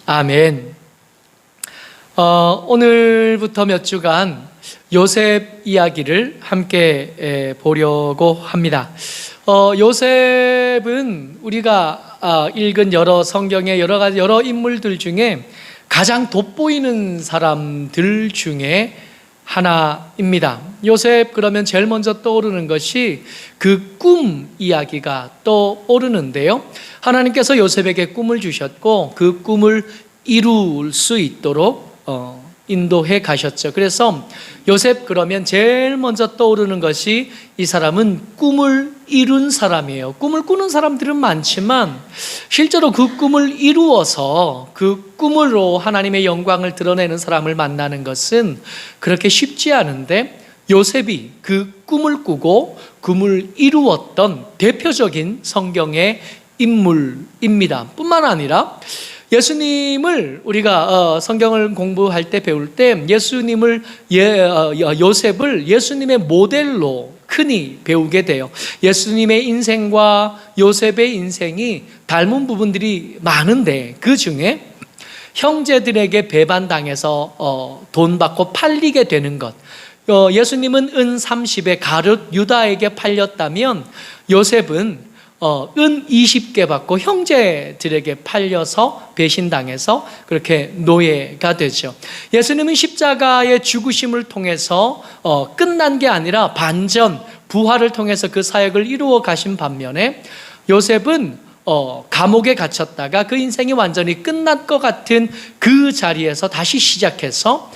아멘. 오늘부터 몇 주간 요셉 이야기를 함께 보려고 합니다. 요셉은 우리가 읽은 여러 성경의 여러 인물들 중에 가장 돋보이는 사람들 중에 하나입니다. 요셉 그러면 제일 먼저 떠오르는 것이 그 꿈 이야기가 떠오르는데요. 하나님께서 요셉에게 꿈을 주셨고 그 꿈을 이룰 수 있도록 인도해 가셨죠. 그래서 요셉 그러면 제일 먼저 떠오르는 것이 이 사람은 꿈을 이룬 사람이에요. 꿈을 꾸는 사람들은 많지만 실제로 그 꿈을 이루어서 그 꿈으로 하나님의 영광을 드러내는 사람을 만나는 것은 그렇게 쉽지 않은데 요셉이 그 꿈을 꾸고 꿈을 이루었던 대표적인 성경의 인물입니다. 뿐만 아니라 예수님을 우리가 성경을 공부할 때 배울 때 예수님을 요셉을 예수님의 모델로 흔히 배우게 돼요. 예수님의 인생과 요셉의 인생이 닮은 부분들이 많은데 그 중에 형제들에게 배반당해서 돈 받고 팔리게 되는 것, 예수님은 은 30에 가룟 유다에게 팔렸다면 요셉은 은 20개 받고 형제들에게 팔려서 배신당해서 그렇게 노예가 되죠. 예수님은 십자가의 죽으심을 통해서 끝난 게 아니라 반전, 부활을 통해서 그 사역을 이루어 가신 반면에 요셉은 감옥에 갇혔다가 그 인생이 완전히 끝날 것 같은 그 자리에서 다시 시작해서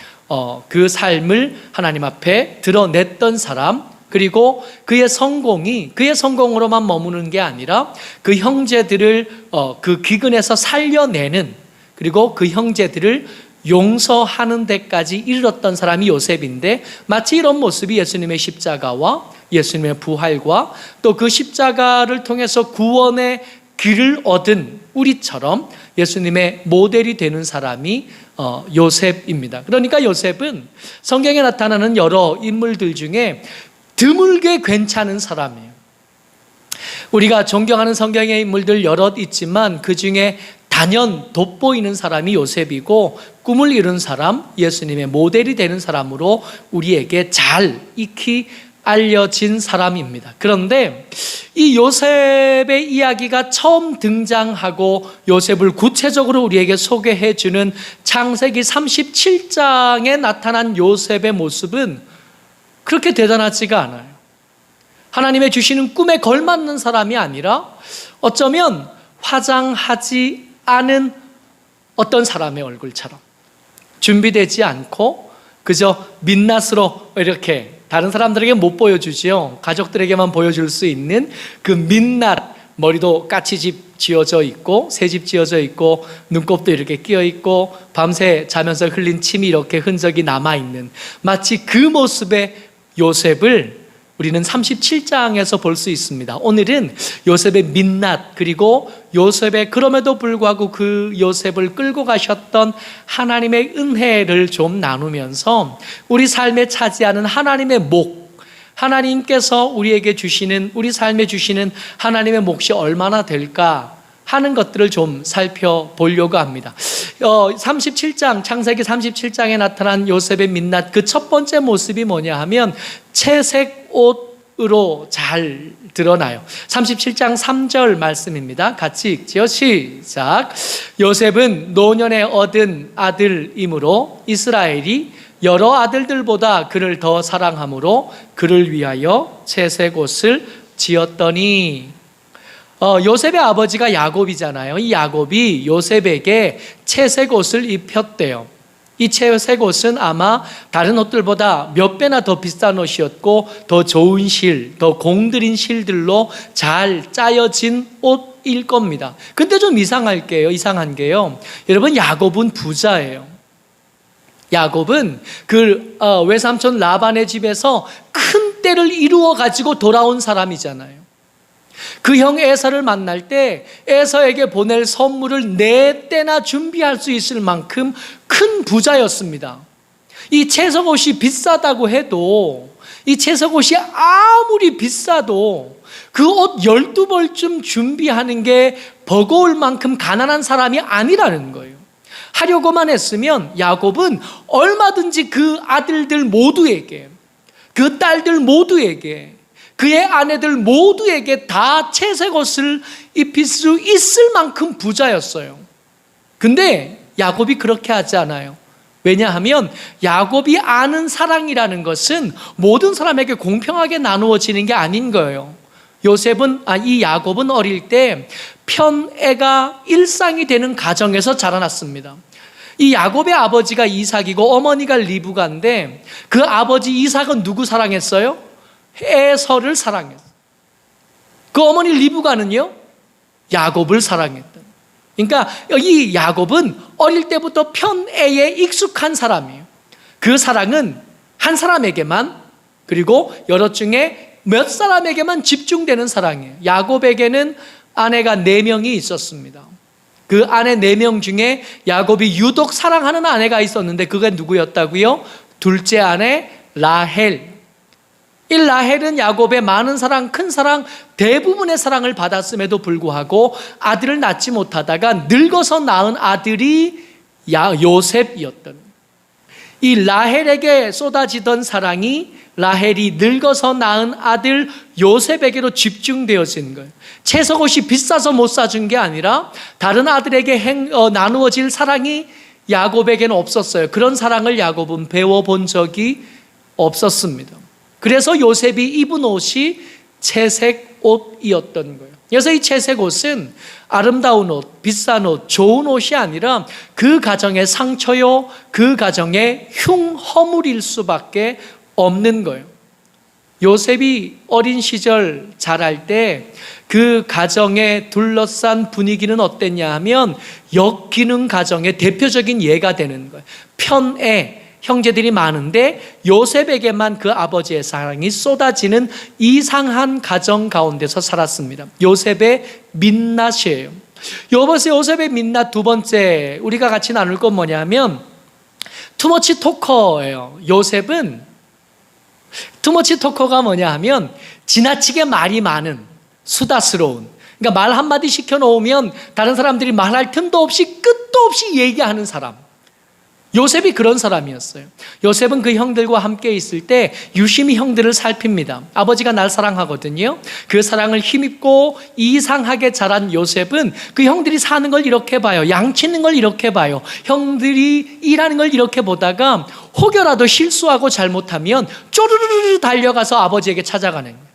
그 삶을 하나님 앞에 드러냈던 사람, 그리고 그의 성공으로만 머무는 게 아니라 그 형제들을 그 기근에서 살려내는, 그리고 그 형제들을 용서하는 데까지 이르렀던 사람이 요셉인데, 마치 이런 모습이 예수님의 십자가와 예수님의 부활과 또 그 십자가를 통해서 구원의 길을 얻은 우리처럼 예수님의 모델이 되는 사람이 요셉입니다. 그러니까 요셉은 성경에 나타나는 여러 인물들 중에 드물게 괜찮은 사람이에요. 우리가 존경하는 성경의 인물들 여럿 있지만 그 중에 단연 돋보이는 사람이 요셉이고 꿈을 이룬 사람, 예수님의 모델이 되는 사람으로 우리에게 잘 익히 알려진 사람입니다. 그런데 이 요셉의 이야기가 처음 등장하고 요셉을 구체적으로 우리에게 소개해 주는 창세기 37장에 나타난 요셉의 모습은 그렇게 대단하지가 않아요. 하나님의 주시는 꿈에 걸맞는 사람이 아니라 어쩌면 화장하지 않은 어떤 사람의 얼굴처럼 준비되지 않고 그저 민낯으로 이렇게 다른 사람들에게 못 보여주지요. 가족들에게만 보여줄 수 있는 그 민낯, 머리도 까치집 지어져 있고 새집 지어져 있고 눈곱도 이렇게 끼어 있고 밤새 자면서 흘린 침이 이렇게 흔적이 남아있는, 마치 그 모습의 요셉을 우리는 37장에서 볼 수 있습니다. 오늘은 요셉의 민낯, 그리고 요셉의 그럼에도 불구하고 그 요셉을 끌고 가셨던 하나님의 은혜를 좀 나누면서 우리 삶에 차지하는 하나님의 목, 하나님께서 우리에게 주시는, 우리 삶에 주시는 하나님의 몫이 얼마나 될까 하는 것들을 좀 살펴보려고 합니다. 37장, 창세기 37장에 나타난 요셉의 민낯, 그 첫 번째 모습이 뭐냐 하면 채색 옷으로 잘 드러나요. 37장 3절 말씀입니다. 같이 읽지요. 시작. 요셉은 노년에 얻은 아들이므로 이스라엘이 여러 아들들보다 그를 더 사랑함으로 그를 위하여 채색 옷을 지었더니, 요셉의 아버지가 야곱이잖아요. 이 야곱이 요셉에게 채색 옷을 입혔대요. 이 채색 옷은 아마 다른 옷들보다 몇 배나 더 비싼 옷이었고 더 좋은 실, 더 공들인 실들로 잘 짜여진 옷일 겁니다. 근데 좀 이상한 게요. 여러분, 야곱은 부자예요. 야곱은 그 외삼촌 라반의 집에서 큰 때를 이루어 가지고 돌아온 사람이잖아요. 그 형 에서를 만날 때 에서에게 보낼 선물을 4때나 준비할 수 있을 만큼 큰 부자였습니다. 이 채색 옷이 비싸다고 해도, 이 채색 옷이 아무리 비싸도 그 옷 12벌쯤 준비하는 게 버거울 만큼 가난한 사람이 아니라는 거예요. 하려고만 했으면 야곱은 얼마든지 그 아들들 모두에게, 그 딸들 모두에게, 그의 아내들 모두에게 다 채색 옷을 입힐 수 있을 만큼 부자였어요. 근데 야곱이 그렇게 하지 않아요. 왜냐하면 야곱이 아는 사랑이라는 것은 모든 사람에게 공평하게 나누어지는 게 아닌 거예요. 이 야곱은 어릴 때 편애가 일상이 되는 가정에서 자라났습니다. 이 야곱의 아버지가 이삭이고 어머니가 리브가인데, 그 아버지 이삭은 누구 사랑했어요? 에서를 사랑했어요. 그 어머니 리브가는요, 야곱을 사랑했던. 그러니까 이 야곱은 어릴 때부터 편애에 익숙한 사람이에요. 그 사랑은 한 사람에게만, 그리고 여럿 중에 몇 사람에게만 집중되는 사랑이에요. 야곱에게는 아내가 4명이 있었습니다. 그 아내 4명 중에 야곱이 유독 사랑하는 아내가 있었는데, 그게 누구였다고요? 둘째 아내 라헬. 이 라헬은 야곱의 많은 사랑, 큰 사랑, 대부분의 사랑을 받았음에도 불구하고 아들을 낳지 못하다가 늙어서 낳은 아들이 요셉이었던, 이 라헬에게 쏟아지던 사랑이 라헬이 늙어서 낳은 아들 요셉에게로 집중되어진 거예요. 채석옷이 비싸서 못 사준 게 아니라 다른 아들에게 나누어질 사랑이 야곱에게는 없었어요. 그런 사랑을 야곱은 배워본 적이 없었습니다. 그래서 요셉이 입은 옷이 채색 옷이었던 거예요. 그래서 이 채색 옷은 아름다운 옷, 비싼 옷, 좋은 옷이 아니라 그 가정의 상처요, 그 가정의 흉허물일 수밖에 없는 거예요. 요셉이 어린 시절 자랄 때 그 가정에 둘러싼 분위기는 어땠냐 하면 역기능 가정의 대표적인 예가 되는 거예요. 편애, 형제들이 많은데 요셉에게만 그 아버지의 사랑이 쏟아지는 이상한 가정 가운데서 살았습니다. 요셉의 민낯이에요. 요셉의 민낯 두 번째 우리가 같이 나눌 건 뭐냐면 투머치 토커예요. 요셉은 투머치 토커가 뭐냐 하면 지나치게 말이 많은, 수다스러운, 그러니까 말 한마디 시켜놓으면 다른 사람들이 말할 틈도 없이 끝도 없이 얘기하는 사람. 요셉이 그런 사람이었어요. 요셉은 그 형들과 함께 있을 때 유심히 형들을 살핍니다. 아버지가 날 사랑하거든요. 그 사랑을 힘입고 이상하게 자란 요셉은 그 형들이 사는 걸 이렇게 봐요. 양치는 걸 이렇게 봐요. 형들이 일하는 걸 이렇게 보다가 혹여라도 실수하고 잘못하면 쪼르르르 달려가서 아버지에게 찾아가는 거예요.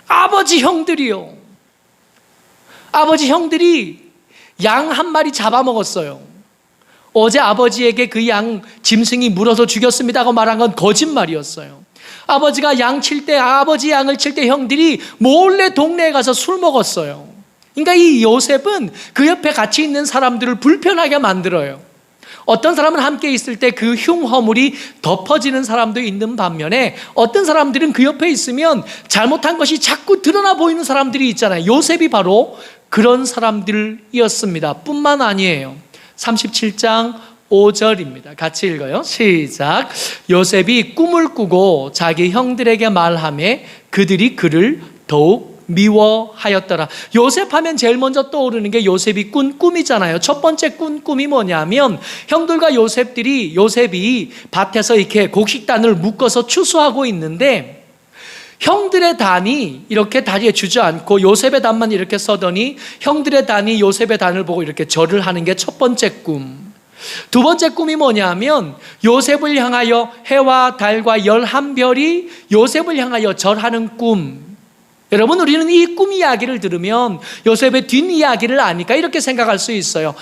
아버지 형들이요. 아버지 형들이 양 한 마리 잡아먹었어요. 어제 아버지에게 그 양 짐승이 물어서 죽였습니다 하고 말한 건 거짓말이었어요. 아버지가 양 칠 때, 아버지 양을 칠 때 형들이 몰래 동네에 가서 술 먹었어요. 그러니까 이 요셉은 그 옆에 같이 있는 사람들을 불편하게 만들어요. 어떤 사람은 함께 있을 때 그 흉허물이 덮어지는 사람도 있는 반면에 어떤 사람들은 그 옆에 있으면 잘못한 것이 자꾸 드러나 보이는 사람들이 있잖아요. 요셉이 바로 그런 사람들이었습니다. 뿐만 아니에요. 37장 5절입니다. 같이 읽어요. 시작. 요셉이 꿈을 꾸고 자기 형들에게 말하매 그들이 그를 더욱 미워하였더라. 요셉 하면 제일 먼저 떠오르는 게 요셉이 꾼 꿈이잖아요. 첫 번째 꾼 꿈이 뭐냐면 형들과 요셉이 밭에서 이렇게 곡식단을 묶어서 추수하고 있는데 형들의 단이 이렇게 다리에 주저앉고 요셉의 단만 이렇게 서더니 형들의 단이 요셉의 단을 보고 이렇게 절을 하는 게 첫 번째 꿈. 두 번째 꿈이 뭐냐면 요셉을 향하여 해와 달과 11별이 요셉을 향하여 절하는 꿈. 여러분, 우리는 이 꿈 이야기를 들으면 요셉의 뒷이야기를 아니까 이렇게 생각할 수 있어요.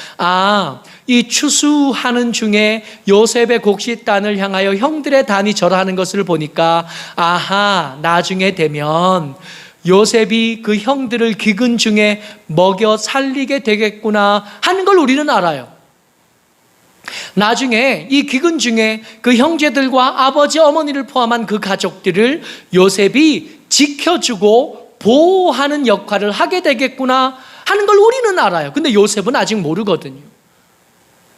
이 추수하는 중에 요셉의 곡식단을 향하여 형들의 단이 절하는 것을 보니까 나중에 되면 요셉이 그 형들을 기근 중에 먹여 살리게 되겠구나 하는 걸 우리는 알아요. 나중에 이 기근 중에 그 형제들과 아버지, 어머니를 포함한 그 가족들을 요셉이 지켜주고 보호하는 역할을 하게 되겠구나 하는 걸 우리는 알아요. 근데 요셉은 아직 모르거든요.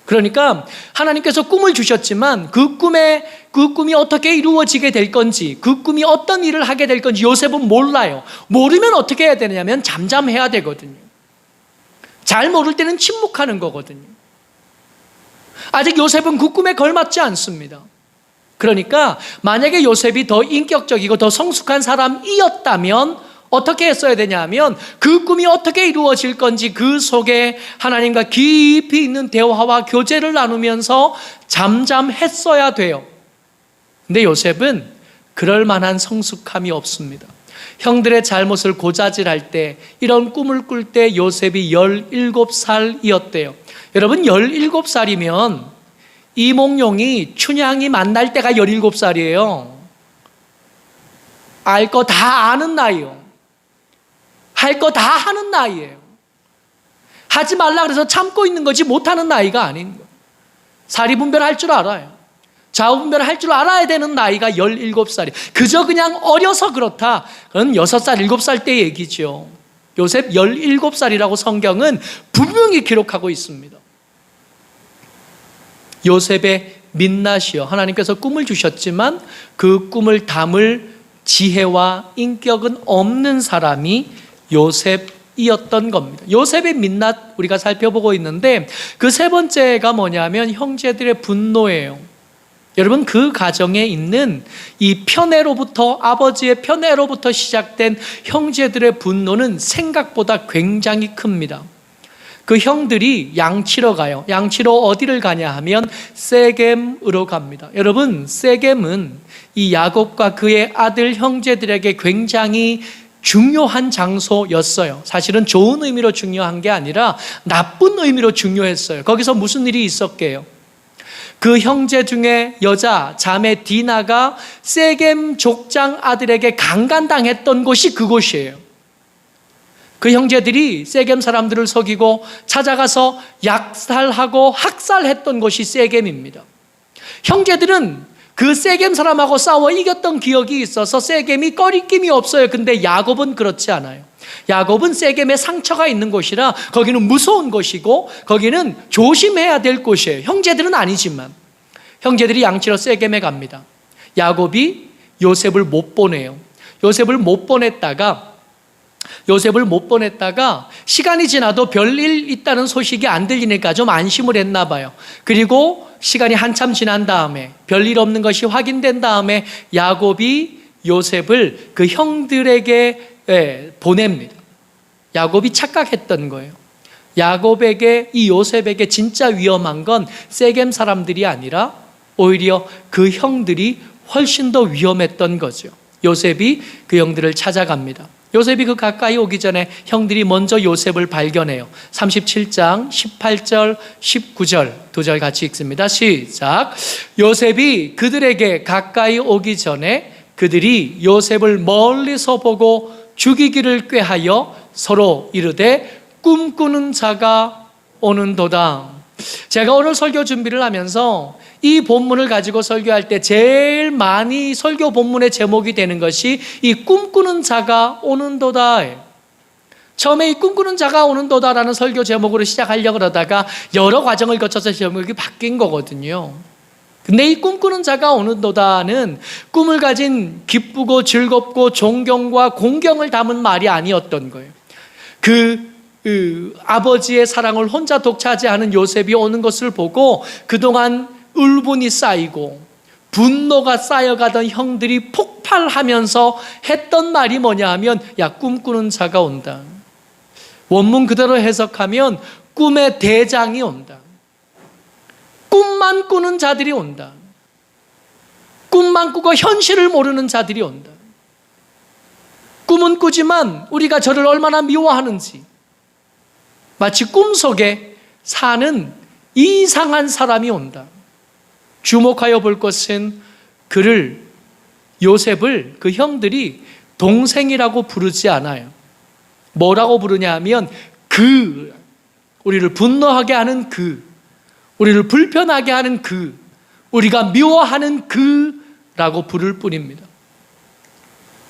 그러니까 하나님께서 꿈을 주셨지만 그 꿈이 어떻게 이루어지게 될 건지, 그 꿈이 어떤 일을 하게 될 건지 요셉은 몰라요. 모르면 어떻게 해야 되냐면 잠잠해야 되거든요. 잘 모를 때는 침묵하는 거거든요. 아직 요셉은 그 꿈에 걸맞지 않습니다. 그러니까 만약에 요셉이 더 인격적이고 더 성숙한 사람이었다면 어떻게 했어야 되냐 하면 그 꿈이 어떻게 이루어질 건지 그 속에 하나님과 깊이 있는 대화와 교제를 나누면서 잠잠했어야 돼요. 근데 요셉은 그럴 만한 성숙함이 없습니다. 형들의 잘못을 고자질할 때, 이런 꿈을 꿀 때 요셉이 17살이었대요. 여러분, 17살이면 이몽룡이 춘향이 만날 때가 17살이에요. 알 거 다 아는 나이요. 할 거 다 하는 나이예요. 하지 말라 그래서 참고 있는 거지 못하는 나이가 아닌 거예요. 사리분별할 줄 알아요. 좌우분별할 줄 알아야 되는 나이가 17살이에요. 그저 그냥 어려서 그렇다. 그건 6살, 7살 때 얘기죠. 요셉 17살이라고 성경은 분명히 기록하고 있습니다. 요셉의 민낯이요. 하나님께서 꿈을 주셨지만 그 꿈을 담을 지혜와 인격은 없는 사람이 요셉이었던 겁니다. 요셉의 민낯 우리가 살펴보고 있는데 그 세 번째가 뭐냐면 형제들의 분노예요. 여러분, 그 가정에 있는 이 편애로부터, 아버지의 편애로부터 시작된 형제들의 분노는 생각보다 굉장히 큽니다. 그 형들이 양치러 가요. 양치러 어디를 가냐 하면 세겜으로 갑니다. 여러분, 세겜은 이 야곱과 그의 아들 형제들에게 굉장히 중요한 장소였어요. 사실은 좋은 의미로 중요한 게 아니라 나쁜 의미로 중요했어요. 거기서 무슨 일이 있었게요? 그 형제 중에 여자 자매 디나가 세겜 족장 아들에게 강간당했던 곳이 그곳이에요. 그 형제들이 세겜 사람들을 속이고 찾아가서 약살하고 학살했던 곳이 세겜입니다. 형제들은 그 세겜 사람하고 싸워 이겼던 기억이 있어서 세겜이 꺼리낌이 없어요. 근데 야곱은 그렇지 않아요. 야곱은 세겜에 상처가 있는 곳이라 거기는 무서운 곳이고 거기는 조심해야 될 곳이에요. 형제들은 아니지만 형제들이 양치러 세겜에 갑니다. 야곱이 요셉을 못 보내요. 요셉을 못 보냈다가 시간이 지나도 별일 있다는 소식이 안 들리니까 좀 안심을 했나 봐요. 그리고 시간이 한참 지난 다음에 별일 없는 것이 확인된 다음에 야곱이 요셉을 그 형들에게 보냅니다. 야곱이 착각했던 거예요. 야곱에게, 이 요셉에게 진짜 위험한 건 세겜 사람들이 아니라 오히려 그 형들이 훨씬 더 위험했던 거죠. 요셉이 그 형들을 찾아갑니다. 요셉이 그 가까이 오기 전에 형들이 먼저 요셉을 발견해요. 37장 18절 19절 두 절 같이 읽습니다. 시작. 요셉이 그들에게 가까이 오기 전에 그들이 요셉을 멀리서 보고 죽이기를 꾀하여 서로 이르되 꿈꾸는 자가 오는도다. 제가 오늘 설교 준비를 하면서 이 본문을 가지고 설교할 때 제일 많이 설교 본문의 제목이 되는 것이 이 꿈꾸는 자가 오는도다. 처음에 이 꿈꾸는 자가 오는도다라는 설교 제목으로 시작하려고 그러다가 여러 과정을 거쳐서 제목이 바뀐 거거든요. 근데 이 꿈꾸는 자가 오는도다는 꿈을 가진 기쁘고 즐겁고 존경과 공경을 담은 말이 아니었던 거예요. 아버지의 사랑을 혼자 독차지하는 요셉이 오는 것을 보고 그동안 울분이 쌓이고 분노가 쌓여가던 형들이 폭발하면서 했던 말이 뭐냐 하면 야, 꿈꾸는 자가 온다. 원문 그대로 해석하면 꿈의 대장이 온다. 꿈만 꾸는 자들이 온다. 꿈만 꾸고 현실을 모르는 자들이 온다. 꿈은 꾸지만 우리가 저를 얼마나 미워하는지 마치 꿈속에 사는 이상한 사람이 온다. 주목하여 볼 것은 요셉을 그 형들이 동생이라고 부르지 않아요. 뭐라고 부르냐 하면 우리를 분노하게 하는 우리를 불편하게 하는 우리가 미워하는 라고 부를 뿐입니다.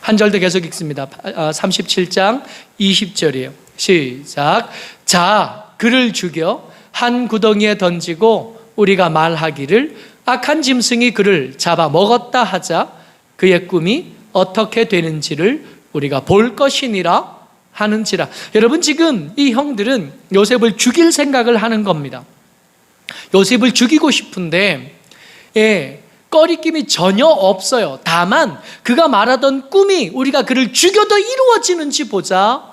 한 절 더 계속 읽습니다. 37장 20절이에요. 시작. 자, 그를 죽여 한 구덩이에 던지고 우리가 말하기를 악한 짐승이 그를 잡아 먹었다 하자. 그의 꿈이 어떻게 되는지를 우리가 볼 것이니라 하는지라. 여러분, 지금 이 형들은 요셉을 죽일 생각을 하는 겁니다. 요셉을 죽이고 싶은데 꺼리낌이 전혀 없어요. 다만 그가 말하던 꿈이 우리가 그를 죽여도 이루어지는지 보자.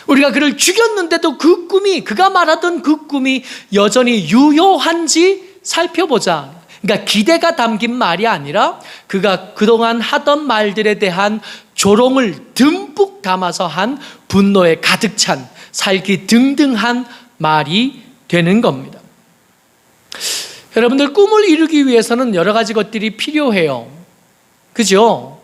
우리가 그를 죽였는데도 그 꿈이, 그가 말하던 그 꿈이 여전히 유효한지 살펴보자. 그러니까 기대가 담긴 말이 아니라 그가 그동안 하던 말들에 대한 조롱을 듬뿍 담아서 한 분노에 가득 찬 살기 등등한 말이 되는 겁니다. 여러분들, 꿈을 이루기 위해서는 여러 가지 것들이 필요해요. 그죠?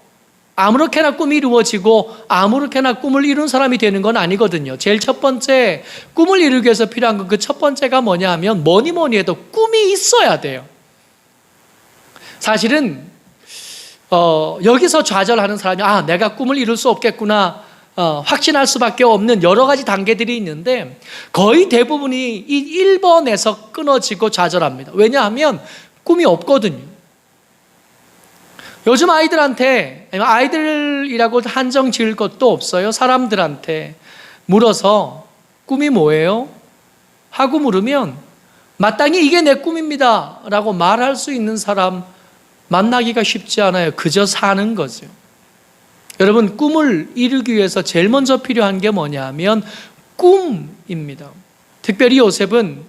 아무렇게나 꿈이 이루어지고 아무렇게나 꿈을 이룬 사람이 되는 건 아니거든요. 제일 첫 번째, 꿈을 이루기 위해서 필요한 건 그 첫 번째가 뭐냐 하면 뭐니 해도 꿈이 있어야 돼요. 사실은 여기서 좌절하는 사람이 내가 꿈을 이룰 수 없겠구나 확신할 수밖에 없는 여러 가지 단계들이 있는데 거의 대부분이 이 1번에서 끊어지고 좌절합니다. 왜냐하면 꿈이 없거든요. 요즘 아이들이라고 한정 지을 것도 없어요. 사람들한테 물어서 꿈이 뭐예요? 하고 물으면 마땅히 이게 내 꿈입니다 라고 말할 수 있는 사람 만나기가 쉽지 않아요. 그저 사는 거죠. 여러분, 꿈을 이루기 위해서 제일 먼저 필요한 게 뭐냐 하면 꿈입니다. 특별히 요셉은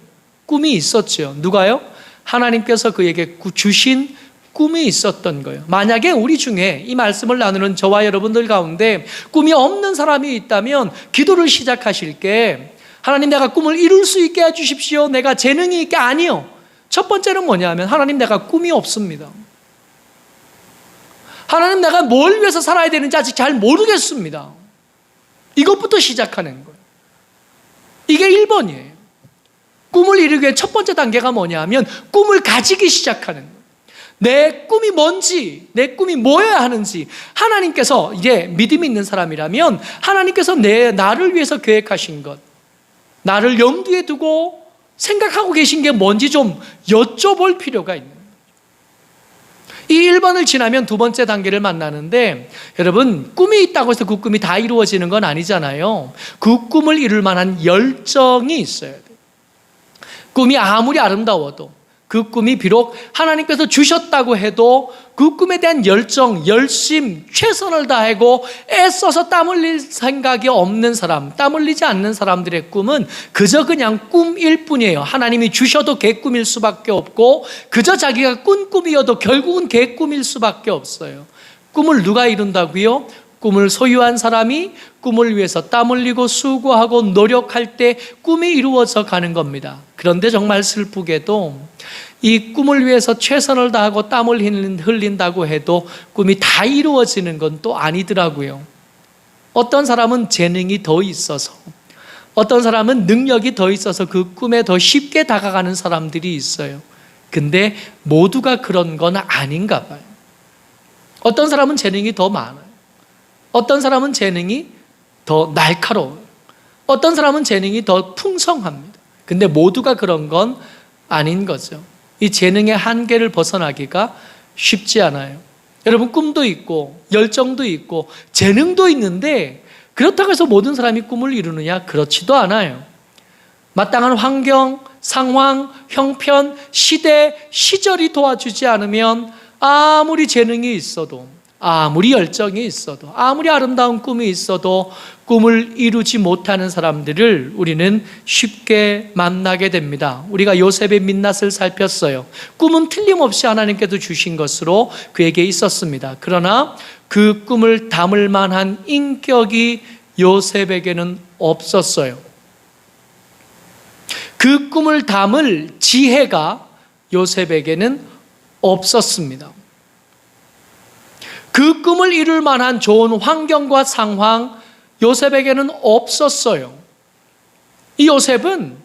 꿈이 있었죠. 누가요? 하나님께서 그에게 주신 꿈이 있었던 거예요. 만약에 우리 중에 이 말씀을 나누는 저와 여러분들 가운데 꿈이 없는 사람이 있다면 기도를 시작하실 게 하나님, 내가 꿈을 이룰 수 있게 해주십시오. 내가 재능이 있게. 아니요. 첫 번째는 뭐냐 하면 하나님, 내가 꿈이 없습니다. 하나님, 내가 뭘 위해서 살아야 되는지 아직 잘 모르겠습니다. 이것부터 시작하는 거예요. 이게 1번이에요. 꿈을 이루기 위해 첫 번째 단계가 뭐냐 하면 꿈을 가지기 시작하는 거예요. 내 꿈이 뭔지, 내 꿈이 뭐여야 하는지 하나님께서, 이제 믿음이 있는 사람이라면 하나님께서 나를 위해서 계획하신 것, 나를 염두에 두고 생각하고 계신 게 뭔지 좀 여쭤볼 필요가 있는 거예요. 이 1번을 지나면 두 번째 단계를 만나는데, 여러분, 꿈이 있다고 해서 그 꿈이 다 이루어지는 건 아니잖아요. 그 꿈을 이룰 만한 열정이 있어야 돼요. 꿈이 아무리 아름다워도, 그 꿈이 비록 하나님께서 주셨다고 해도 그 꿈에 대한 열정, 열심, 최선을 다하고 애써서 땀 흘릴 생각이 없는 사람, 땀 흘리지 않는 사람들의 꿈은 그저 그냥 꿈일 뿐이에요. 하나님이 주셔도 개꿈일 수밖에 없고 그저 자기가 꾼 꿈이어도 결국은 개꿈일 수밖에 없어요. 꿈을 누가 이룬다고요? 꿈을 소유한 사람이 꿈을 위해서 땀 흘리고 수고하고 노력할 때 꿈이 이루어져 가는 겁니다. 그런데 정말 슬프게도 이 꿈을 위해서 최선을 다하고 땀을 흘린다고 해도 꿈이 다 이루어지는 건 또 아니더라고요. 어떤 사람은 재능이 더 있어서, 어떤 사람은 능력이 더 있어서 그 꿈에 더 쉽게 다가가는 사람들이 있어요. 근데 모두가 그런 건 아닌가 봐요. 어떤 사람은 재능이 더 많아요. 어떤 사람은 재능이 더 날카로워요. 어떤 사람은 재능이 더 풍성합니다. 근데 모두가 그런 건 아닌 거죠. 이 재능의 한계를 벗어나기가 쉽지 않아요. 여러분, 꿈도 있고 열정도 있고 재능도 있는데 그렇다고 해서 모든 사람이 꿈을 이루느냐? 그렇지도 않아요. 마땅한 환경, 상황, 형편, 시대, 시절이 도와주지 않으면 아무리 재능이 있어도, 아무리 열정이 있어도, 아무리 아름다운 꿈이 있어도 꿈을 이루지 못하는 사람들을 우리는 쉽게 만나게 됩니다. 우리가 요셉의 민낯을 살폈어요. 꿈은 틀림없이 하나님께서 주신 것으로 그에게 있었습니다. 그러나 그 꿈을 담을 만한 인격이 요셉에게는 없었어요. 그 꿈을 담을 지혜가 요셉에게는 없었습니다. 그 꿈을 이룰 만한 좋은 환경과 상황, 요셉에게는 없었어요. 이 요셉은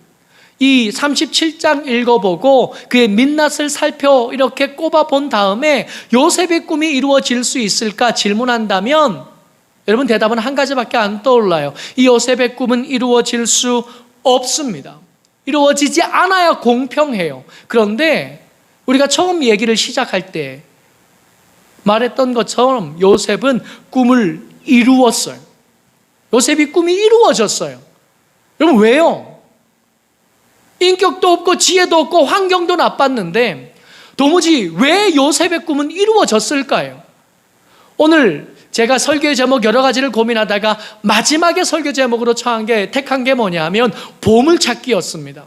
이 37장 읽어보고 그의 민낯을 살펴 이렇게 꼽아본 다음에 요셉의 꿈이 이루어질 수 있을까 질문한다면 여러분, 대답은 한 가지밖에 안 떠올라요. 이 요셉의 꿈은 이루어질 수 없습니다. 이루어지지 않아야 공평해요. 그런데 우리가 처음 얘기를 시작할 때 말했던 것처럼 요셉은 꿈을 이루었어요. 요셉이 꿈이 이루어졌어요. 여러분, 왜요? 인격도 없고 지혜도 없고 환경도 나빴는데 도무지 왜 요셉의 꿈은 이루어졌을까요? 오늘 제가 설교의 제목 여러 가지를 고민하다가 마지막에 설교 제목으로 택한 게 뭐냐 하면 보물찾기였습니다.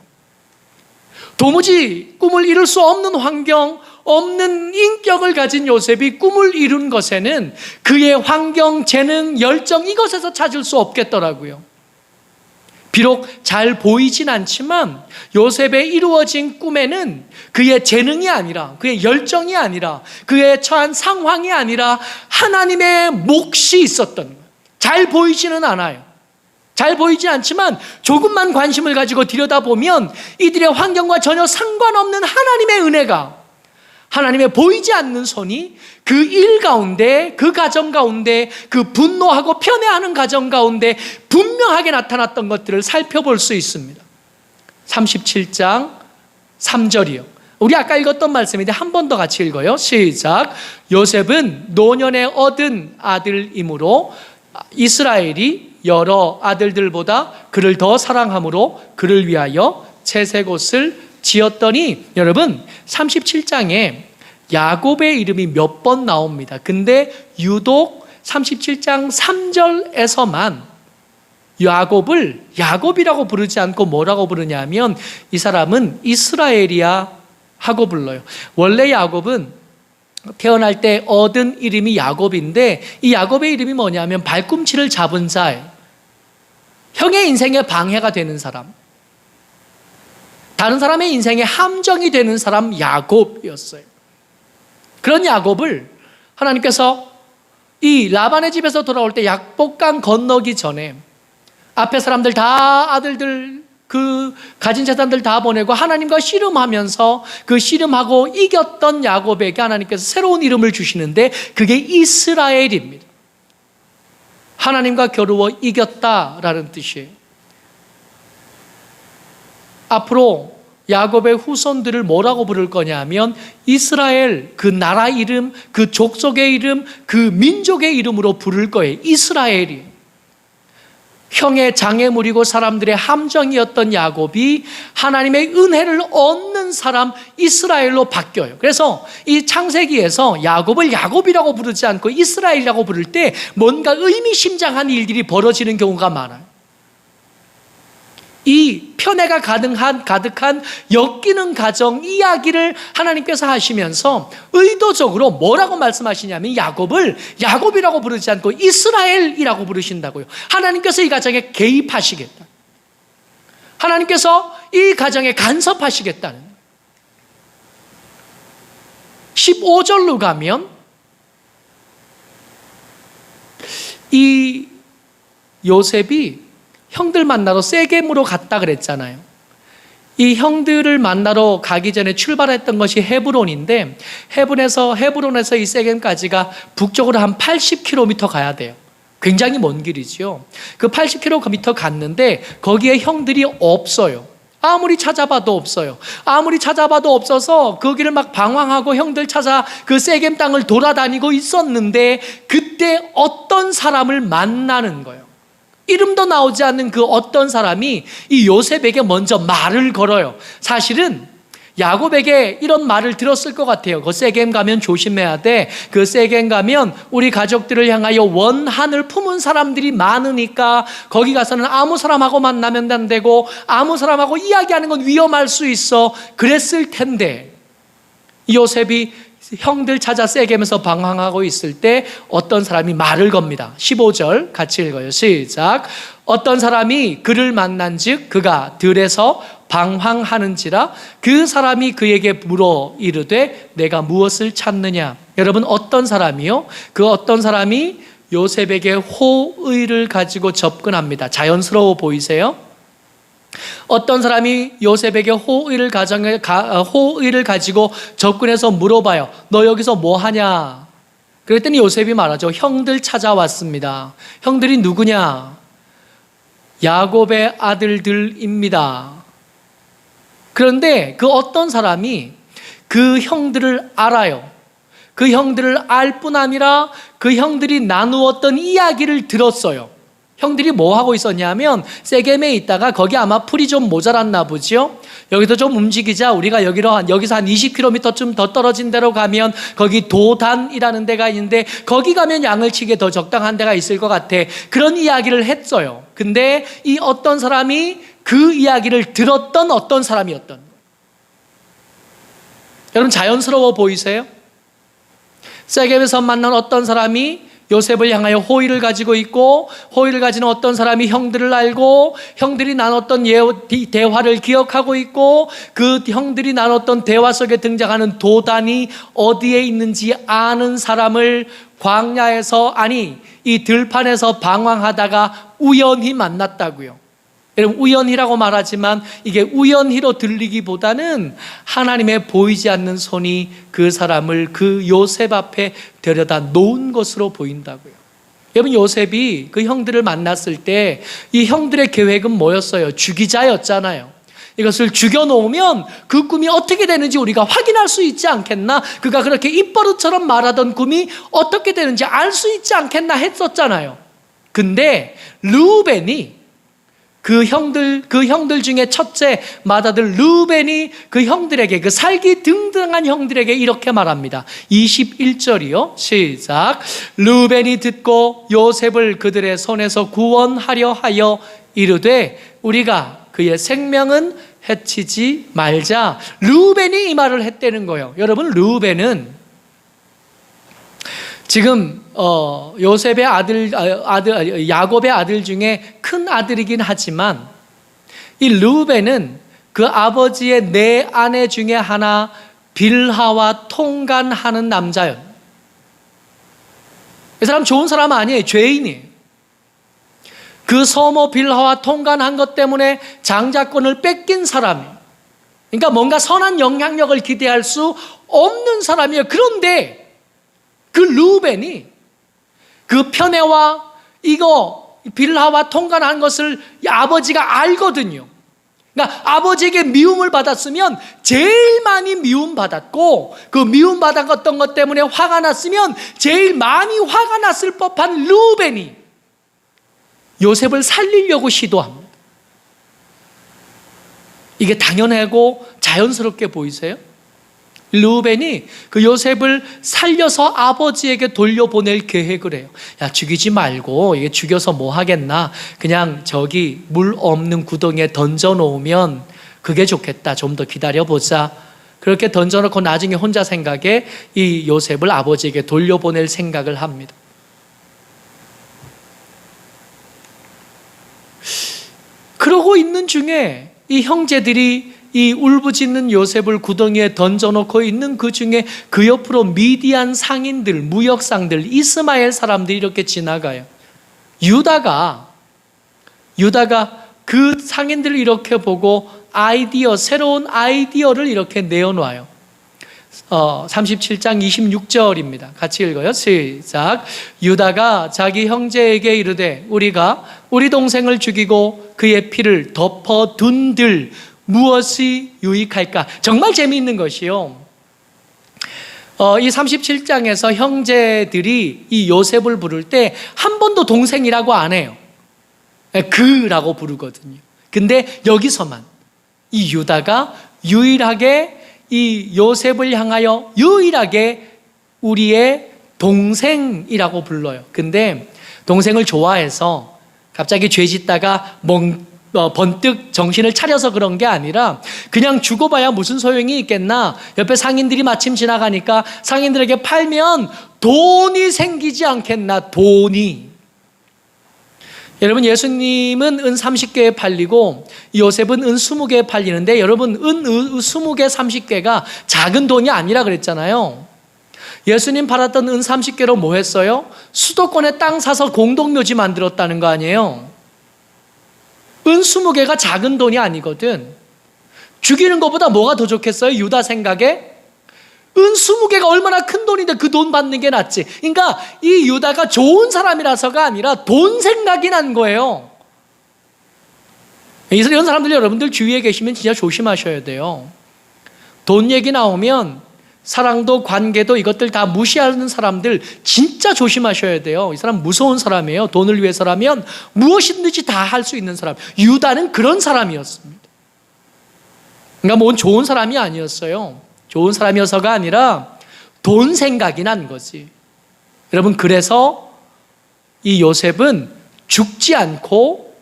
도무지 꿈을 이룰 수 없는 환경, 없는 인격을 가진 요셉이 꿈을 이룬 것에는 그의 환경, 재능, 열정 이것에서 찾을 수 없겠더라고요. 비록 잘 보이진 않지만 요셉의 이루어진 꿈에는 그의 재능이 아니라, 그의 열정이 아니라, 그의 처한 상황이 아니라 하나님의 몫이 있었던 거예요. 잘 보이지는 않아요. 잘 보이지 않지만 조금만 관심을 가지고 들여다보면 이들의 환경과 전혀 상관없는 하나님의 은혜가, 하나님의 보이지 않는 손이 그 일 가운데, 그 가정 가운데, 그 분노하고 편애하는 가정 가운데 분명하게 나타났던 것들을 살펴볼 수 있습니다. 37장 3절이요. 우리 아까 읽었던 말씀인데 한 번 더 같이 읽어요. 시작. 요셉은 노년에 얻은 아들이므로 이스라엘이 여러 아들들보다 그를 더 사랑함으로 그를 위하여 채색옷을 지었더니, 여러분 37장에 야곱의 이름이 몇 번 나옵니다. 근데 유독 37장 3절에서만 야곱을 야곱이라고 부르지 않고 뭐라고 부르냐면 이 사람은 이스라엘이야 하고 불러요. 원래 야곱은 태어날 때 얻은 이름이 야곱인데 이 야곱의 이름이 뭐냐면 발꿈치를 잡은 자, 형의 인생에 방해가 되는 사람, 다른 사람의 인생에 함정이 되는 사람 야곱이었어요. 그런 야곱을 하나님께서 이 라반의 집에서 돌아올 때 약복강 건너기 전에 앞에 사람들 다, 아들들 그 가진 재산들 다 보내고 하나님과 씨름하면서 그 씨름하고 이겼던 야곱에게 하나님께서 새로운 이름을 주시는데 그게 이스라엘입니다. 하나님과 겨루어 이겼다라는 뜻이에요. 앞으로 야곱의 후손들을 뭐라고 부를 거냐 하면 이스라엘, 그 나라 이름, 그 족속의 이름, 그 민족의 이름으로 부를 거예요. 이스라엘이. 형의 장애물이고 사람들의 함정이었던 야곱이 하나님의 은혜를 얻는 사람 이스라엘로 바뀌어요. 그래서 이 창세기에서 야곱을 야곱이라고 부르지 않고 이스라엘이라고 부를 때 뭔가 의미심장한 일들이 벌어지는 경우가 많아요. 이 편애가 가득한 엮이는 가정 이야기를 하나님께서 하시면서 의도적으로 뭐라고 말씀하시냐면 야곱을 야곱이라고 부르지 않고 이스라엘이라고 부르신다고요. 하나님께서 이 가정에 개입하시겠다. 하나님께서 이 가정에 간섭하시겠다는. 15절로 가면 이 요셉이 형들 만나러 세겜으로 갔다 그랬잖아요. 이 형들을 만나러 가기 전에 출발했던 것이 헤브론인데 헤브론에서 이 세겜까지가 북쪽으로 한 80km 가야 돼요. 굉장히 먼 길이죠. 그 80km 갔는데 거기에 형들이 없어요. 아무리 찾아봐도 없어요. 아무리 찾아봐도 없어서 거기를 막 방황하고 형들 찾아 그 세겜 땅을 돌아다니고 있었는데 그때 어떤 사람을 만나는 거예요. 이름도 나오지 않는 그 어떤 사람이 이 요셉에게 먼저 말을 걸어요. 사실은 야곱에게 이런 말을 들었을 것 같아요. 그 세겜 가면 조심해야 돼. 그 세겜 가면 우리 가족들을 향하여 원한을 품은 사람들이 많으니까 거기 가서는 아무 사람하고 만나면 안 되고 아무 사람하고 이야기하는 건 위험할 수 있어. 그랬을 텐데 요셉이 형들 찾아 세겜에서 방황하고 있을 때 어떤 사람이 말을 겁니다. 15절 같이 읽어요. 시작. 어떤 사람이 그를 만난즉 그가 들에서 방황하는지라 그 사람이 그에게 물어 이르되 내가 무엇을 찾느냐. 여러분 어떤 사람이요? 그 어떤 사람이 요셉에게 호의를 가지고 접근합니다. 자연스러워 보이세요? 어떤 사람이 요셉에게 호의를 가지고 접근해서 물어봐요. 너 여기서 뭐 하냐? 그랬더니 요셉이 말하죠. 형들 찾아왔습니다. 형들이 누구냐? 야곱의 아들들입니다. 그런데 그 어떤 사람이 그 형들을 알아요. 그 형들을 알 뿐 아니라 그 형들이 나누었던 이야기를 들었어요. 형들이 뭐 하고 있었냐면 세겜에 있다가 거기 아마 풀이 좀 모자랐나 보죠. 여기도 좀 움직이자. 우리가 여기서 한 20km쯤 더 떨어진 데로 가면 거기 도단이라는 데가 있는데 거기 가면 양을 치기에 더 적당한 데가 있을 것 같아. 그런 이야기를 했어요. 근데 이 어떤 사람이 그 이야기를 들었던 어떤 사람이었던 거예요. 여러분 자연스러워 보이세요? 세겜에서 만난 어떤 사람이 요셉을 향하여 호의를 가지고 있고, 호의를 가지는 어떤 사람이 형들을 알고, 형들이 나눴던 대화를 기억하고 있고, 그 형들이 나눴던 대화 속에 등장하는 도단이 어디에 있는지 아는 사람을 광야에서, 아니 이 들판에서 방황하다가 우연히 만났다고요. 여러분 우연히라고 말하지만 이게 우연히로 들리기보다는 하나님의 보이지 않는 손이 그 사람을 그 요셉 앞에 데려다 놓은 것으로 보인다고요. 여러분 요셉이 그 형들을 만났을 때 이 형들의 계획은 뭐였어요? 죽이자였잖아요. 이것을 죽여놓으면 그 꿈이 어떻게 되는지 우리가 확인할 수 있지 않겠나? 그가 그렇게 입버릇처럼 말하던 꿈이 어떻게 되는지 알 수 있지 않겠나 했었잖아요. 근데 르우벤이 그 형들 중에 첫째 맏아들 르우벤이 그 형들에게, 그 살기 등등한 형들에게 이렇게 말합니다. 21절이요. 시작. 르우벤이 듣고 요셉을 그들의 손에서 구원하려 하여 이르되 우리가 그의 생명은 해치지 말자. 르우벤이 이 말을 했다는 거예요. 여러분 르우벤은 지금 요셉의 야곱의 아들 중에 큰 아들이긴 하지만 이 르우벤은 그 아버지의 네 아내 중에 하나 빌하와 통간하는 남자예요. 이 사람 좋은 사람 아니에요. 죄인이에요. 그 서모 빌하와 통간한 것 때문에 장자권을 뺏긴 사람이에요. 그러니까 뭔가 선한 영향력을 기대할 수 없는 사람이에요. 그런데 그 르우벤이 그 편애와 이거 빌하와 통간한 것을 아버지가 알거든요. 그러니까 아버지에게 미움을 받았으면 제일 많이 미움받았고, 그 미움받았던 것 때문에 화가 났으면 제일 많이 화가 났을 법한 르우벤이 요셉을 살리려고 시도합니다. 이게 당연하고 자연스럽게 보이세요? 르우벤이 그 요셉을 살려서 아버지에게 돌려보낼 계획을 해요. 야, 죽이지 말고 이게 죽여서 뭐 하겠나? 그냥 저기 물 없는 구덩이에 던져놓으면 그게 좋겠다. 좀 더 기다려보자. 그렇게 던져놓고 나중에 혼자 생각에 이 요셉을 아버지에게 돌려보낼 생각을 합니다. 그러고 있는 중에 이 형제들이 이 울부짖는 요셉을 구덩이에 던져놓고 있는 그 중에 그 옆으로 미디안 상인들, 무역상들, 이스마엘 사람들이 이렇게 지나가요. 유다가 그 상인들을 이렇게 보고 새로운 아이디어를 이렇게 내어놔요. 37장 26절입니다. 같이 읽어요. 시작. 유다가 자기 형제에게 이르되 우리가 우리 동생을 죽이고 그의 피를 덮어둔들 무엇이 유익할까? 정말 재미있는 것이요. 이 37장에서 형제들이 이 요셉을 부를 때 한 번도 동생이라고 안 해요. 그라고 부르거든요. 근데 여기서만 이 유다가 유일하게 이 요셉을 향하여 유일하게 우리의 동생이라고 불러요. 근데 동생을 좋아해서 갑자기 죄 짓다가 번뜩 정신을 차려서 그런 게 아니라 그냥 죽어봐야 무슨 소용이 있겠나. 옆에 상인들이 마침 지나가니까 상인들에게 팔면 돈이 생기지 않겠나. 돈이. 여러분 예수님은 은 30개에 팔리고 요셉은 은 20개에 팔리는데 여러분 은 20개 30개가 작은 돈이 아니라 그랬잖아요. 예수님 팔았던 은 30개로 뭐 했어요? 수도권에 땅 사서 공동묘지 만들었다는 거 아니에요. 은 20개가 작은 돈이 아니거든. 죽이는 것보다 뭐가 더 좋겠어요? 유다 생각에? 은 20개가 얼마나 큰 돈인데 그 돈 받는 게 낫지. 그러니까 이 유다가 좋은 사람이라서가 아니라 돈 생각이 난 거예요. 이런 사람들 여러분들 주위에 계시면 진짜 조심하셔야 돼요. 돈 얘기 나오면 사랑도 관계도 이것들 다 무시하는 사람들 진짜 조심하셔야 돼요. 이 사람 무서운 사람이에요. 돈을 위해서라면 무엇이든지 다 할 수 있는 사람. 유다는 그런 사람이었습니다. 그러니까 뭐 좋은 사람이 아니었어요. 좋은 사람이어서가 아니라 돈 생각이 난 거지. 여러분, 그래서 이 요셉은 죽지 않고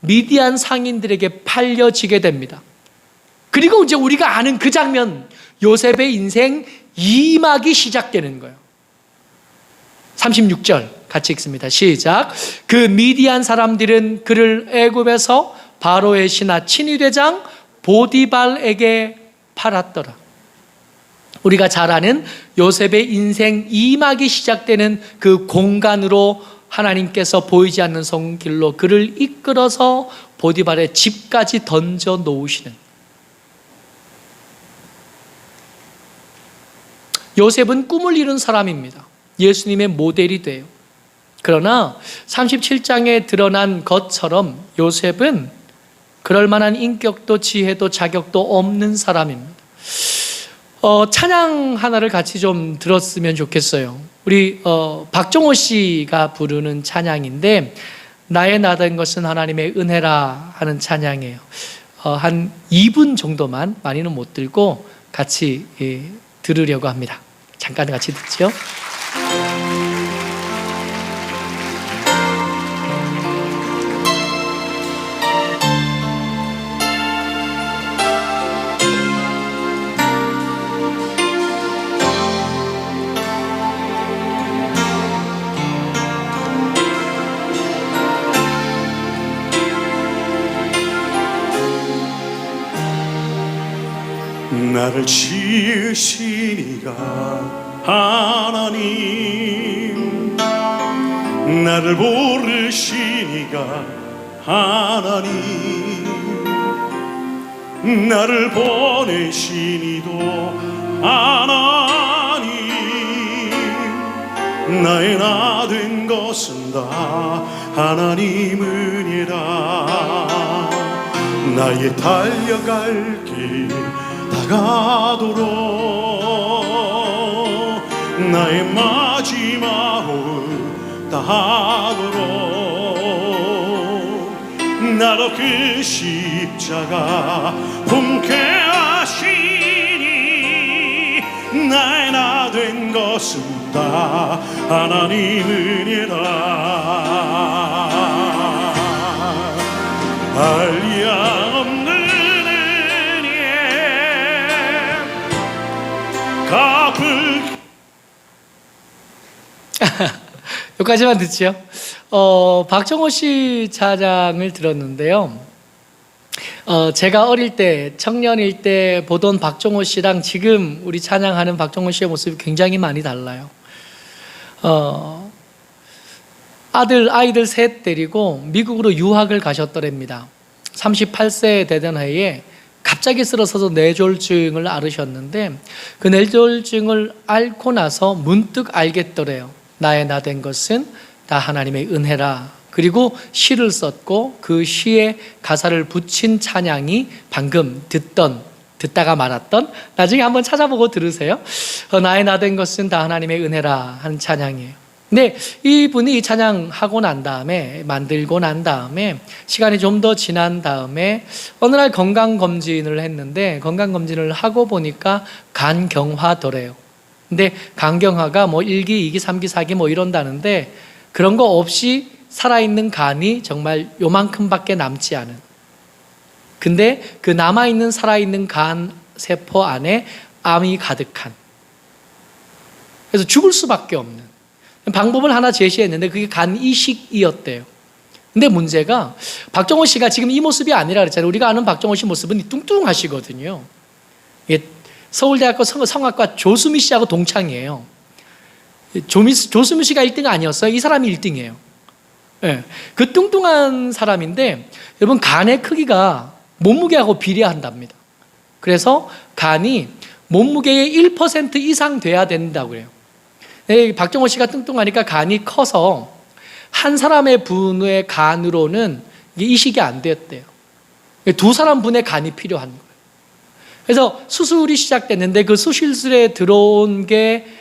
미디안 상인들에게 팔려지게 됩니다. 그리고 이제 우리가 아는 그 장면, 요셉의 인생 2막이 시작되는 거예요. 36절 같이 읽습니다. 시작. 그 미디안 사람들은 그를 애굽에서 바로의 신하 친위대장 보디발에게 팔았더라. 우리가 잘 아는 요셉의 인생 2막이 시작되는 그 공간으로 하나님께서 보이지 않는 손길로 그를 이끌어서 보디발의 집까지 던져 놓으시는, 요셉은 꿈을 이룬 사람입니다. 예수님의 모델이 돼요. 그러나 37장에 드러난 것처럼 요셉은 그럴 만한 인격도 지혜도 자격도 없는 사람입니다. 찬양 하나를 같이 좀 들었으면 좋겠어요. 우리 박종호 씨가 부르는 찬양인데, 나의 나 된 것은 하나님의 은혜라 하는 찬양이에요. 한 2분 정도만, 많이는 못 들고 같이 들으려고 합니다. 잠깐 같이 듣죠. 나를 지으신 이가 하나님, 나를 부르신 이가 하나님, 나를 보내신 이도 하나님, 나의 나 된 것은 다 하나님 은혜라. 나의 달려갈 길 다가도록 나의 마지막 호흡 다하도록 나로 그 십자가 품게 하시니 나의 나 된 것은 다 하나님 은혜라. 알리야 없는 여기까지만 듣죠. 박정호 씨 찬양을 들었는데요. 제가 어릴 때, 청년일 때 보던 박정호 씨랑 지금 우리 찬양하는 박정호 씨의 모습이 굉장히 많이 달라요. 아이들 셋 데리고 미국으로 유학을 가셨더랍니다. 38세 되던 해에 갑자기 쓰러져서 뇌졸중을 앓으셨는데, 그 뇌졸중을 앓고 나서 문득 알겠더래요. 나의 나 된 것은 다 하나님의 은혜라. 그리고 시를 썼고 그 시에 가사를 붙인 찬양이 방금 듣다가 말았던, 나중에 한번 찾아보고 들으세요. 나의 나 된 것은 다 하나님의 은혜라 하는 찬양이에요. 근데 이분이 이 찬양 하고 난 다음에, 만들고 난 다음에, 시간이 좀 더 지난 다음에 어느 날 건강검진을 했는데, 건강검진을 하고 보니까 간경화더래요. 근데 간경화가 뭐 1기, 2기, 3기, 4기 뭐 이런다는데, 그런 거 없이 살아있는 간이 정말 요만큼밖에 남지 않은, 근데 그 남아있는 살아있는 간 세포 안에 암이 가득한, 그래서 죽을 수밖에 없는 방법을 하나 제시했는데 그게 간 이식이었대요. 근데 문제가, 박정호 씨가 지금 이 모습이 아니라 그랬잖아요. 우리가 아는 박정호 씨 모습은 뚱뚱하시거든요. 서울대학교 성악과 조수미 씨하고 동창이에요. 조수미 씨가 1등 아니었어요. 이 사람이 1등이에요. 네. 그 뚱뚱한 사람인데, 여러분, 간의 크기가 몸무게하고 비례한답니다. 그래서 간이 몸무게의 1% 이상 돼야 된다고 그래요. 네, 박정호 씨가 뚱뚱하니까 간이 커서 한 사람의 분의 간으로는 이게 이식이 안 됐대요. 2사람 분의 간이 필요한 거예요. 그래서 수술이 시작됐는데 그 수술실에 들어온 게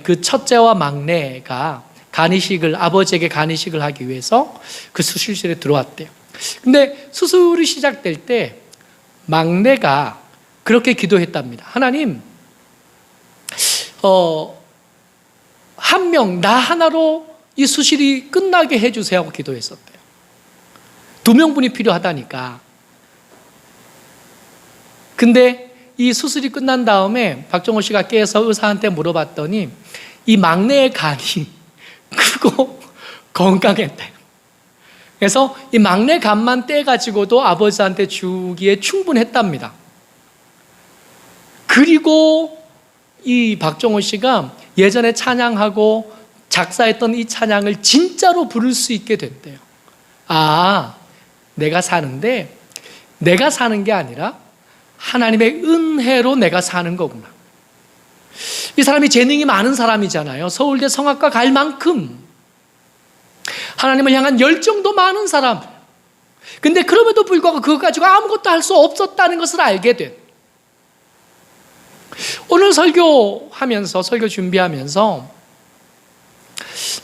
그 첫째와 막내가 아버지에게 간이식을 하기 위해서 그 수술실에 들어왔대요. 근데 수술이 시작될 때 막내가 그렇게 기도했답니다. 하나님, 한 명, 나 하나로 이 수술이 끝나게 해주세요 하고 기도했었대요. 2명분이 필요하다니까. 근데 이 수술이 끝난 다음에 박정호 씨가 깨서 의사한테 물어봤더니 이 막내의 간이 크고 건강했대요. 그래서 이 막내 간만 떼가지고도 아버지한테 주기에 충분했답니다. 그리고 이 박정호 씨가 예전에 찬양하고 작사했던 이 찬양을 진짜로 부를 수 있게 됐대요. 아, 내가 사는데 내가 사는 게 아니라 하나님의 은혜로 내가 사는 거구나. 이 사람이 재능이 많은 사람이잖아요. 서울대 성악과 갈 만큼 하나님을 향한 열정도 많은 사람. 근데 그럼에도 불구하고 그거 가지고 아무것도 할 수 없었다는 것을 알게 된. 오늘 설교 준비하면서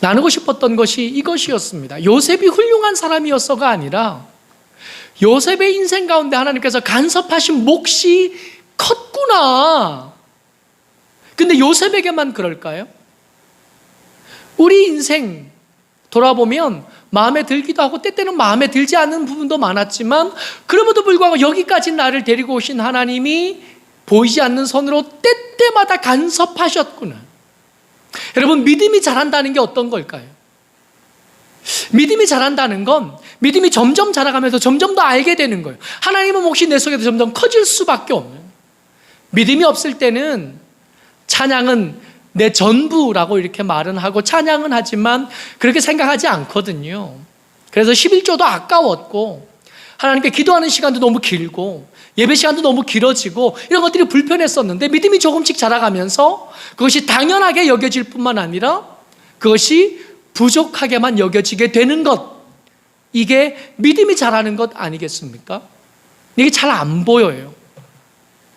나누고 싶었던 것이 이것이었습니다. 요셉이 훌륭한 사람이었어가 아니라 요셉의 인생 가운데 하나님께서 간섭하신 몫이 컸구나. 근데 요셉에게만 그럴까요? 우리 인생 돌아보면 마음에 들기도 하고 때때는 마음에 들지 않는 부분도 많았지만 그럼에도 불구하고 여기까지 나를 데리고 오신 하나님이 보이지 않는 손으로 때때마다 간섭하셨구나. 여러분, 믿음이 자란다는 게 어떤 걸까요? 믿음이 자란다는 건 믿음이 점점 자라가면서 점점 더 알게 되는 거예요. 하나님의 몫이 내 속에서 점점 커질 수밖에 없는. 믿음이 없을 때는 찬양은 내 전부라고 이렇게 말은 하고 찬양은 하지만 그렇게 생각하지 않거든요. 그래서 11조도 아까웠고 하나님께 기도하는 시간도 너무 길고 예배 시간도 너무 길어지고 이런 것들이 불편했었는데 믿음이 조금씩 자라가면서 그것이 당연하게 여겨질 뿐만 아니라 그것이 부족하게만 여겨지게 되는 것, 이게 믿음이 자라는 것 아니겠습니까? 이게 잘 안 보여요.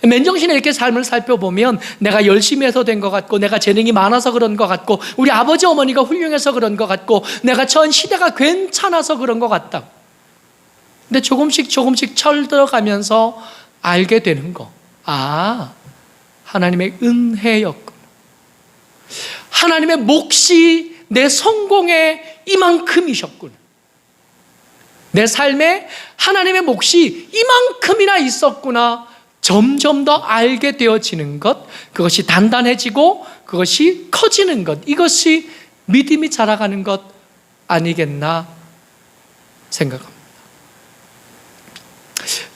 맨정신에 이렇게 삶을 살펴보면 내가 열심히 해서 된 것 같고 내가 재능이 많아서 그런 것 같고 우리 아버지 어머니가 훌륭해서 그런 것 같고 내가 처한 시대가 괜찮아서 그런 것 같다. 근데 조금씩 철들어가면서 알게 되는 거. 아, 하나님의 은혜였구나. 하나님의 몫이 내 성공에 이만큼이셨구나. 내 삶에 하나님의 몫이 이만큼이나 있었구나. 점점 더 알게 되어지는 것, 그것이 단단해지고 그것이 커지는 것, 이것이 믿음이 자라가는 것 아니겠나 생각합니다.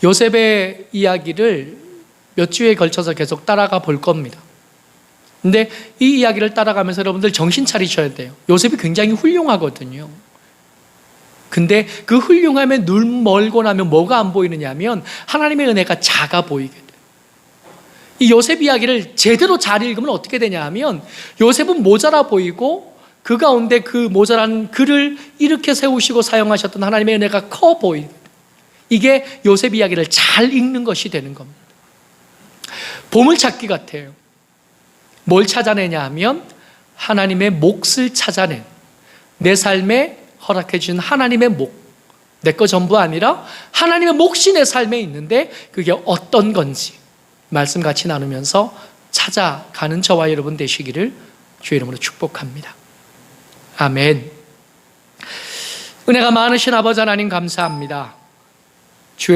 요셉의 이야기를 몇 주에 걸쳐서 계속 따라가 볼 겁니다. 근데 이 이야기를 따라가면서 여러분들 정신 차리셔야 돼요. 요셉이 굉장히 훌륭하거든요. 근데 그 훌륭함에 눈 멀고 나면 뭐가 안 보이느냐 하면 하나님의 은혜가 작아 보이게 돼요. 이 요셉 이야기를 제대로 잘 읽으면 어떻게 되냐 하면 요셉은 모자라 보이고 그 가운데 그 모자란 그를 일으켜 세우시고 사용하셨던 하나님의 은혜가 커 보이고, 이게 요셉 이야기를 잘 읽는 것이 되는 겁니다. 보물찾기 같아요. 뭘 찾아내냐 하면 하나님의 몫을 찾아낸, 내 삶에 허락해 주신 하나님의 몫, 내 거 전부 아니라 하나님의 몫이 내 삶에 있는데 그게 어떤 건지 말씀 같이 나누면서 찾아가는 저와 여러분 되시기를 주의 이름으로 축복합니다. 아멘. 은혜가 많으신 아버지 하나님 감사합니다.